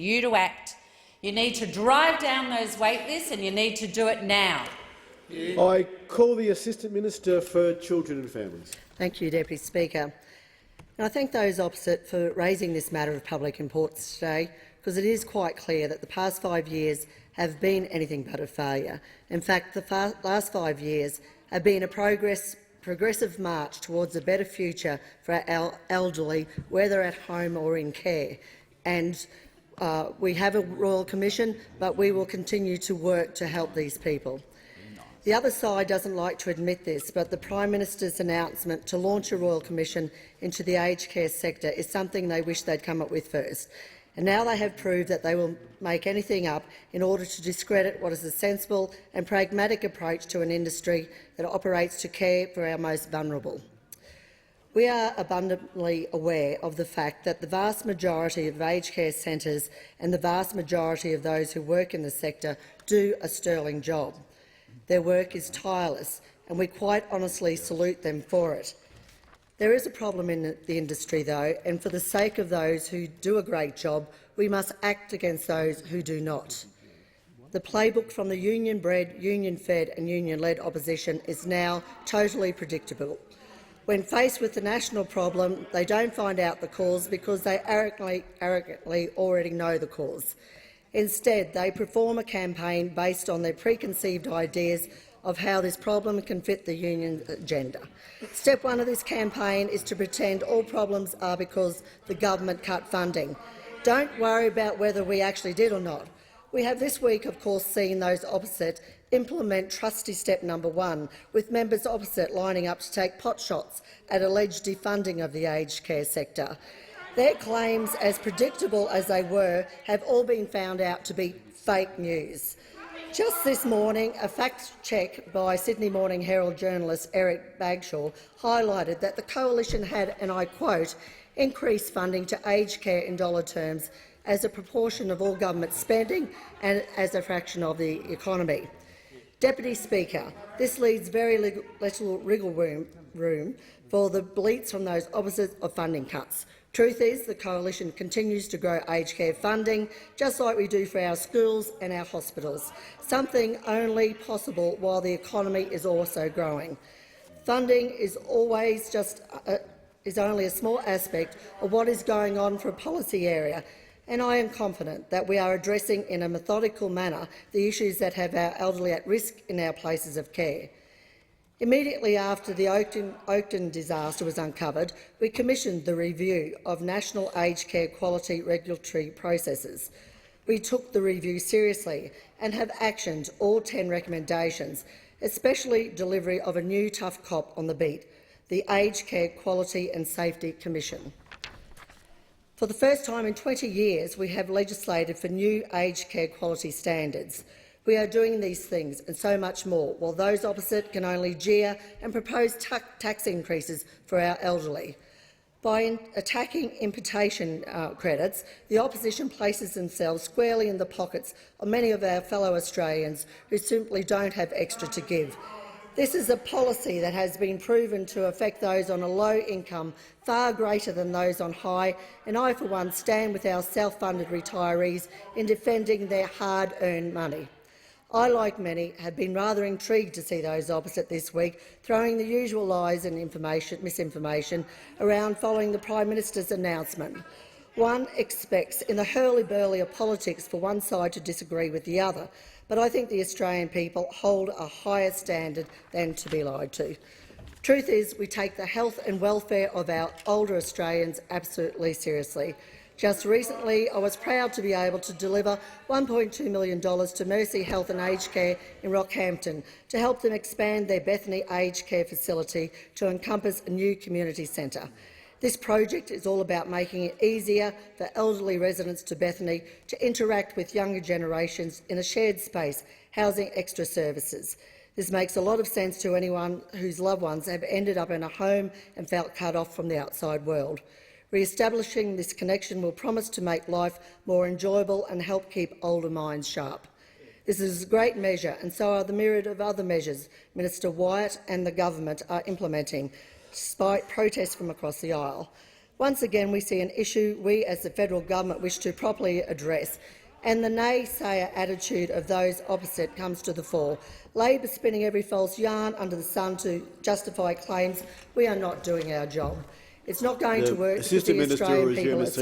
you to act. You need to drive down those wait lists, and you need to do it now. I call the Assistant Minister for Children and Families. Thank you, Deputy Speaker. And I thank those opposite for raising this matter of public importance today, because it is quite clear that the past 5 years have been anything but a failure. In fact, the last 5 years have been a progressive march towards a better future for our elderly, whether at home or in care. And we have a Royal Commission, but we will continue to work to help these people. The other side doesn't like to admit this, but the Prime Minister's announcement to launch a Royal Commission into the aged care sector is something they wish they'd come up with first. And now they have proved that they will make anything up in order to discredit what is a sensible and pragmatic approach to an industry that operates to care for our most vulnerable. We are abundantly aware of the fact that the vast majority of aged care centres and the vast majority of those who work in the sector do a sterling job. Their work is tireless, and we quite honestly salute them for it. There is a problem in the industry, though, and for the sake of those who do a great job, we must act against those who do not. The playbook from the union-bred, union-fed and union-led opposition is now totally predictable. When faced with the national problem, they don't find out the cause because they arrogantly already know the cause. Instead, they perform a campaign based on their preconceived ideas of how this problem can fit the union's agenda. Step one of this campaign is to pretend all problems are because the government cut funding. Don't worry about whether we actually did or not. We have this week, of course, seen those opposite implement trusty step number 1, with members opposite lining up to take potshots at alleged defunding of the aged care sector. Their claims, as predictable as they were, have all been found out to be fake news. Just this morning, a fact check by Sydney Morning Herald journalist Eric Bagshaw highlighted that the coalition had, and I quote, increased funding to aged care in dollar terms as a proportion of all government spending and as a fraction of the economy. Deputy Speaker, this leaves very little wriggle room for the bleats from those opposites of funding cuts. Truth is, the coalition continues to grow aged care funding, just like we do for our schools and our hospitals, something only possible while the economy is also growing. Funding is only a small aspect of what is going on for a policy area, and I am confident that we are addressing in a methodical manner the issues that have our elderly at risk in our places of care. Immediately after the Oakden disaster was uncovered, we commissioned the review of national aged care quality regulatory processes. We took the review seriously and have actioned all 10 recommendations, especially delivery of a new tough cop on the beat, the Aged Care Quality and Safety Commission. For the first time in 20 years, we have legislated for new aged care quality standards. We are doing these things and so much more, while those opposite can only jeer and propose tax increases for our elderly. By attacking imputation credits, the opposition places themselves squarely in the pockets of many of our fellow Australians who simply don't have extra to give. This is a policy that has been proven to affect those on a low income far greater than those on high, and I, for one, stand with our self-funded retirees in defending their hard-earned money. I, like many, have been rather intrigued to see those opposite this week throwing the usual lies and misinformation around following the Prime Minister's announcement. One expects in the hurly-burly of politics for one side to disagree with the other, but I think the Australian people hold a higher standard than to be lied to. Truth is, we take the health and welfare of our older Australians absolutely seriously. Just recently, I was proud to be able to deliver $1.2 million to Mercy Health and Aged Care in Rockhampton to help them expand their Bethany Aged Care facility to encompass a new community centre. This project is all about making it easier for elderly residents to Bethany to interact with younger generations in a shared space, housing extra services. This makes a lot of sense to anyone whose loved ones have ended up in a home and felt cut off from the outside world. Re-establishing this connection will promise to make life more enjoyable and help keep older minds sharp. This is a great measure, and so are the myriad of other measures Minister Wyatt and the government are implementing, despite protests from across the aisle. Once again, we see an issue we as the federal government wish to properly address, and the naysayer attitude of those opposite comes to the fore. Labor spinning every false yarn under the sun to justify claims we are not doing our job. It's not going to work if the Australian people are